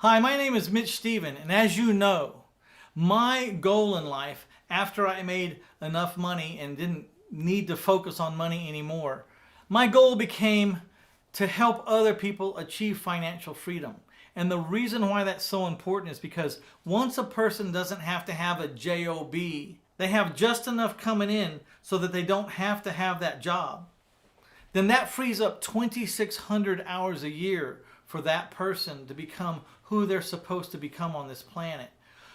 Hi, my name is Mitch Stephen, and as you know, my goal in life after I made enough money and didn't need to focus on money anymore, my goal became to help other people achieve financial freedom. And the reason why that's so important is because once a person doesn't have to have a job, they have just enough coming in so that they don't have to have that job, then that frees up 2,600 hours a year for that person to become who they're supposed to become on this planet.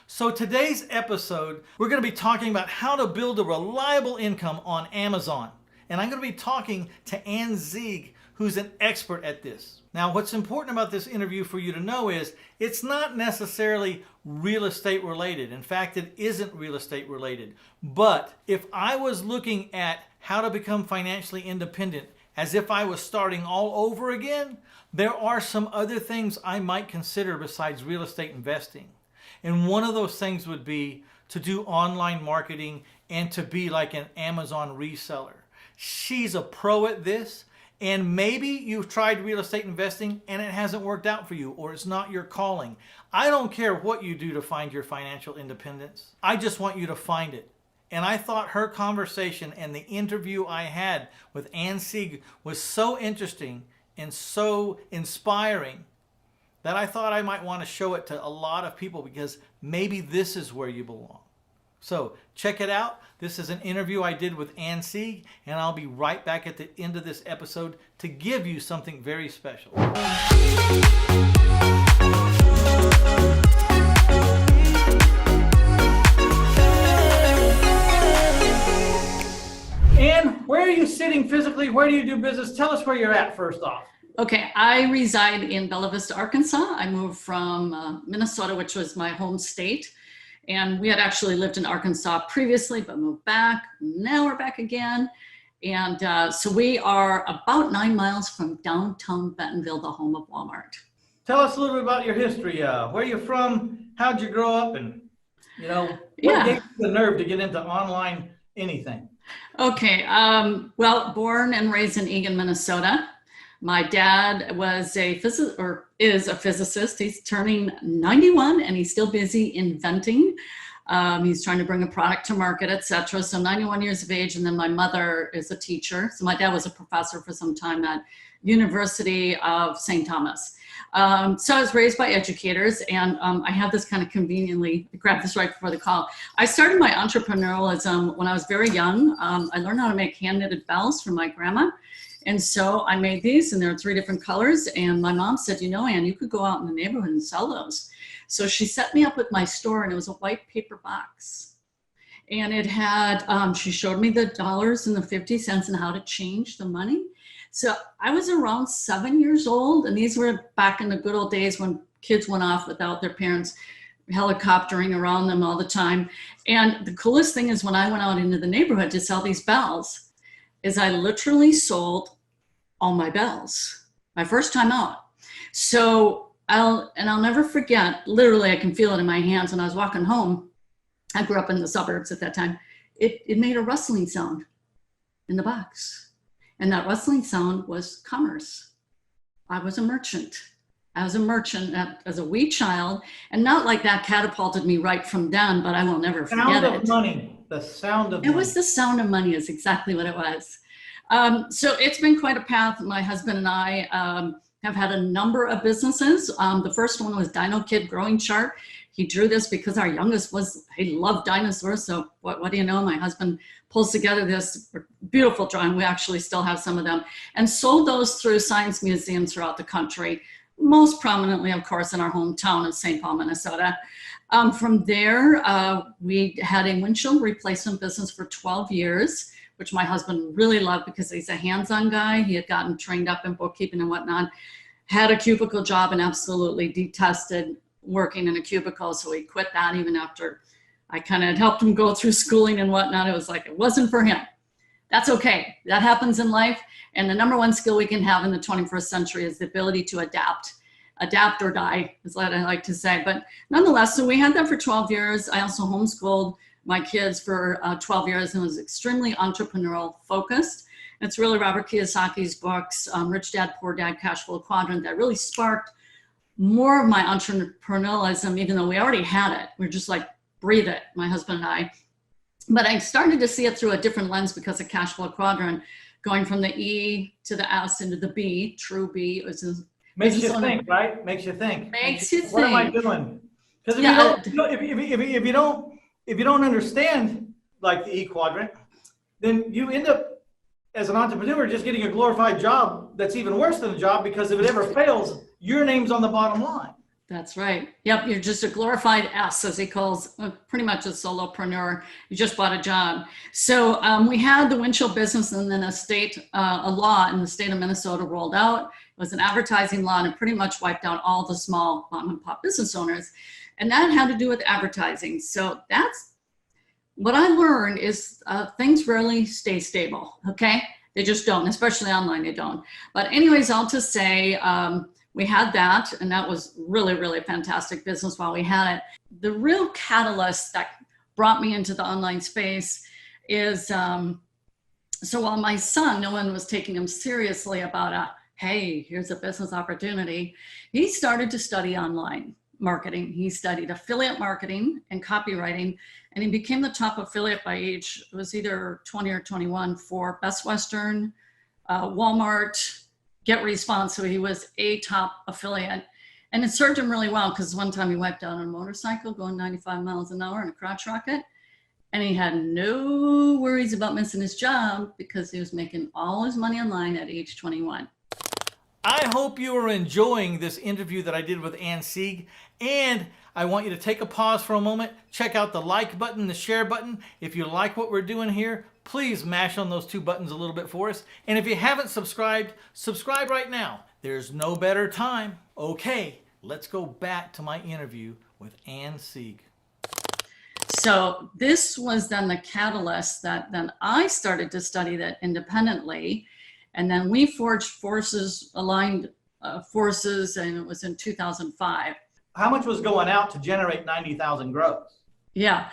So today's episode, we're going to be talking about how to build a reliable income on Amazon. And I'm going to be talking to Ann Zieg, who's an expert at this. Now, what's important about this interview for you to know is it's not necessarily real estate related. In fact, it isn't real estate related. But if I was looking at how to become financially independent as if I was starting all over again, there are some other things I might consider besides real estate investing. And one of those things would be to do online marketing and to be like an Amazon reseller. She's a pro at this, and maybe you've tried real estate investing and it hasn't worked out for you, or it's not your calling. I don't care what you do to find your financial independence. I just want you to find it. And I thought her conversation and the interview I had with Ann Zieg was so interesting and so inspiring that I thought I might want to show it to a lot of people because maybe this is where you belong. So check it out. This is an interview I did with Ann Zieg, and I'll be right back at the end of this episode to give you something very special. Ann, where are you sitting physically? Where do you do business? Tell us where you're at first off. Okay, I reside in Bella Vista, Arkansas. I moved from Minnesota, which was my home state. And we had actually lived in Arkansas previously, but moved back. Now we're back again. And so we are about 9 miles from downtown Bentonville, the home of Walmart. Tell us a little bit about your history. Where you're from, how'd you grow up, and what gave you the nerve to get into online anything? Okay, well, born and raised in Eagan, Minnesota. My dad was is a physicist. He's turning 91 and he's still busy inventing. He's trying to bring a product to market, etc. So 91 years of age. And then my mother is a teacher. So my dad was a professor for some time at University of St. Thomas. So I was raised by educators, and I have this kind of conveniently, I grabbed this right before the call. I started my entrepreneurialism when I was very young. I learned how to make hand knitted bells from my grandma. And so I made these, and there are 3 different colors. And my mom said, Ann, you could go out in the neighborhood and sell those. So she set me up with my store, and it was a white paper box. And it had, she showed me the dollars and the 50 cents and how to change the money. So I was around 7 years old, and these were back in the good old days when kids went off without their parents helicoptering around them all the time. And the coolest thing is when I went out into the neighborhood to sell these bells, is I literally sold all my bells, my first time out. So I'll never forget, literally I can feel it in my hands when I was walking home. I grew up in the suburbs at that time. It made a rustling sound in the box. And that rustling sound was commerce. I was a merchant. As a wee child, and not like that catapulted me right from then, but I will never forget it. Sound of money. The sound of money. It was the sound of money is exactly what it was. So it's been quite a path. My husband and I have had a number of businesses. The first one was Dino Kid Growing Chart. He drew this because our youngest he loved dinosaurs. So what do you know? My husband pulls together this beautiful drawing. We actually still have some of them, and sold those through science museums throughout the country. Most prominently, of course, in our hometown of St. Paul, Minnesota. From there, we had a windshield replacement business for 12 years, which my husband really loved because he's a hands-on guy. He had gotten trained up in bookkeeping and whatnot, had a cubicle job and absolutely detested working in a cubicle. So he quit that even after I kind of helped him go through schooling and whatnot. It was like, it wasn't for him. That's okay. That happens in life. And the number one skill we can have in the 21st century is the ability to adapt or die, is what I like to say. But nonetheless, so we had that for 12 years. I also homeschooled my kids for 12 years and was extremely entrepreneurial focused. It's really Robert Kiyosaki's books, Rich Dad, Poor Dad, Cash Flow Quadrant, that really sparked more of my entrepreneurialism, even though we already had it. We're just like, breathe it, my husband and I. But I started to see it through a different lens because of cash flow quadrant, going from the E to the S into the B, true B. Makes you think, right? Makes you think. Makes you think. What am I doing? Because if you don't understand like the E quadrant, then you end up as an entrepreneur just getting a glorified job that's even worse than a job, because if it ever fails, your name's on the bottom line. That's right. Yep. You're just a glorified S, as he calls, pretty much a solopreneur. You just bought a job. So we had the windshield business, and then a law in the state of Minnesota rolled out. It was an advertising law, and it pretty much wiped out all the small mom and pop business owners. And that had to do with advertising. So that's what I learned is things rarely stay stable. Okay. They just don't, especially online, they don't. But anyways, all to say, we had that, and that was really, really fantastic business while we had it. The real catalyst that brought me into the online space is, so while my son, no one was taking him seriously about hey, here's a business opportunity, he started to study online marketing. He studied affiliate marketing and copywriting, and he became the top affiliate by age, it was either 20 or 21 for Best Western, Walmart, Get Response. So he was a top affiliate, and it served him really well, because one time he wiped out on a motorcycle going 95 miles an hour in a crotch rocket, and he had no worries about missing his job because he was making all his money online at age 21. I hope you are enjoying this interview that I did with Ann Sieg, and I want you to take a pause for a moment, check out the like button, the share button. If you like what we're doing here, please mash on those two buttons a little bit for us. And if you haven't subscribed, subscribe right now. There's no better time. Okay, let's go back to my interview with Ann Sieg. So this was then the catalyst that then I started to study that independently. And then we forged aligned forces, and it was in 2005. How much was going out to generate 90,000 gross? Yeah.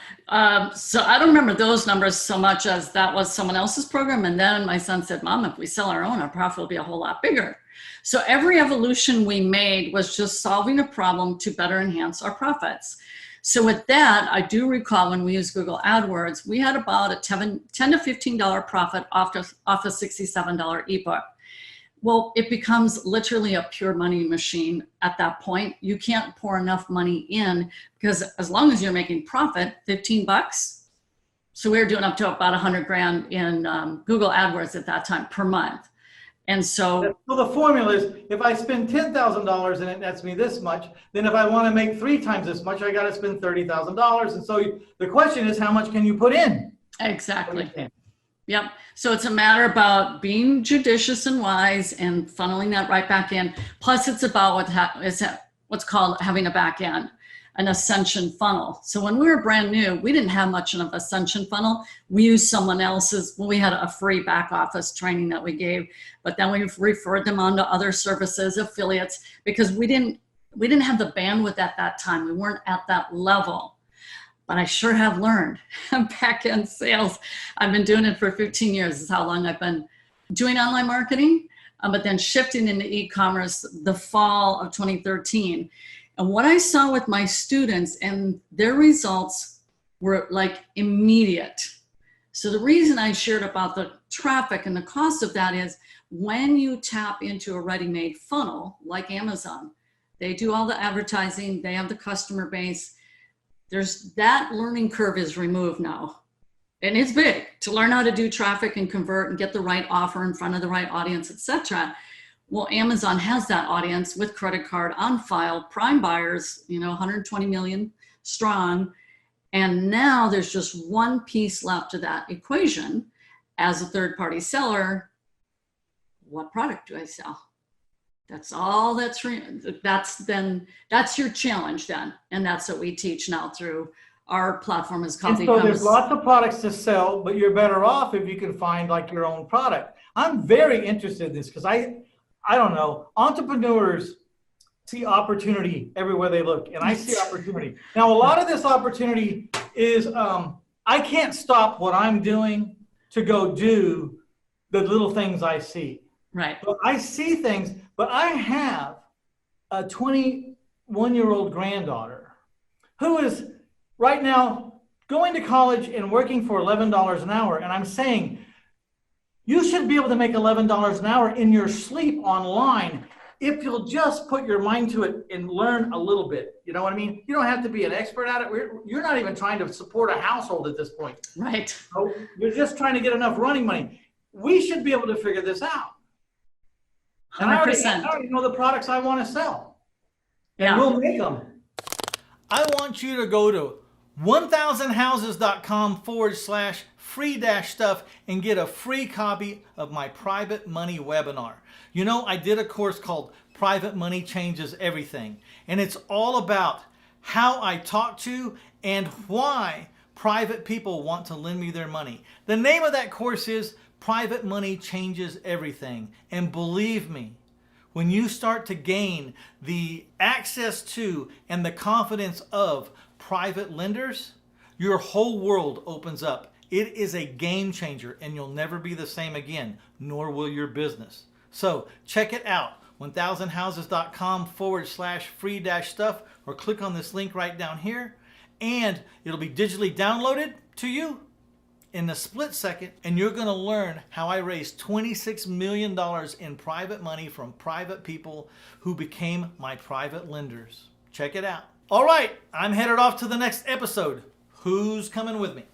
So I don't remember those numbers so much as that was someone else's program. And then my son said, Mom, if we sell our own, our profit will be a whole lot bigger. So every evolution we made was just solving a problem to better enhance our profits. So with that, I do recall when we used Google AdWords, we had about a $10 to $15 profit off a $67 ebook. Well, it becomes literally a pure money machine at that point. You can't pour enough money in, because as long as you're making profit, 15 bucks. So we were doing up to about 100 grand in Google AdWords at that time per month. And so the formula is, if I spend $10,000 and it nets me this much, then if I want to make 3 times this much, I got to spend $30,000. And so the question is, how much can you put in? Exactly. Yep. So it's a matter about being judicious and wise and funneling that right back in. Plus, it's about what's called having a back end, an ascension funnel. So when we were brand new, we didn't have much of an ascension funnel. We used someone else's. Well, we had a free back office training that we gave, but then we referred them on to other services, affiliates, because we didn't have the bandwidth at that time. We weren't at that level. But I sure have learned back end sales. I've been doing it for 15 years. This is how long I've been doing online marketing, but then shifting into e-commerce the fall of 2013. And what I saw with my students, and their results were like immediate. So the reason I shared about the traffic and the cost of that is, when you tap into a ready-made funnel like Amazon, they do all the advertising, they have the customer base. There's that learning curve is removed now. And it's big to learn how to do traffic and convert and get the right offer in front of the right audience, etc. Well, Amazon has that audience with credit card on file, prime buyers, 120 million strong. And now there's just one piece left to that equation. As a third-party seller, what product do I sell? That's all that's your challenge then. And that's what we teach now through our platform is called. So there's lots of products to sell, but you're better off if you can find like your own product. I'm very interested in this because I don't know, entrepreneurs see opportunity everywhere they look, and I see opportunity. Now, a lot of this opportunity is I can't stop what I'm doing to go do the little things I see. Right. So I see things, but I have a 20 one-year-old granddaughter who is right now going to college and working for $11 an hour. And I'm saying, you should be able to make $11 an hour in your sleep online if you'll just put your mind to it and learn a little bit. You know what I mean? You don't have to be an expert at it. You're not even trying to support a household at this point. Right. So you're just trying to get enough running money. We should be able to figure this out. 100%. And I already know the products I want to sell. And Yeah. we'll make them. I want you to go to 1000houses.com/free-stuff and get a free copy of my private money webinar. You know, I did a course called Private Money Changes Everything, and it's all about how I talk to and why private people want to lend me their money. The name of that course is Private Money Changes Everything. And believe me, when you start to gain the access to and the confidence of private lenders, your whole world opens up. It is a game changer, and you'll never be the same again, nor will your business. So check it out, 1000houses.com/free-stuff, or click on this link right down here, and it'll be digitally downloaded to you in a split second, and you're going to learn how I raised $26 million in private money from private people who became my private lenders. Check it out. All right, I'm headed off to the next episode. Who's coming with me?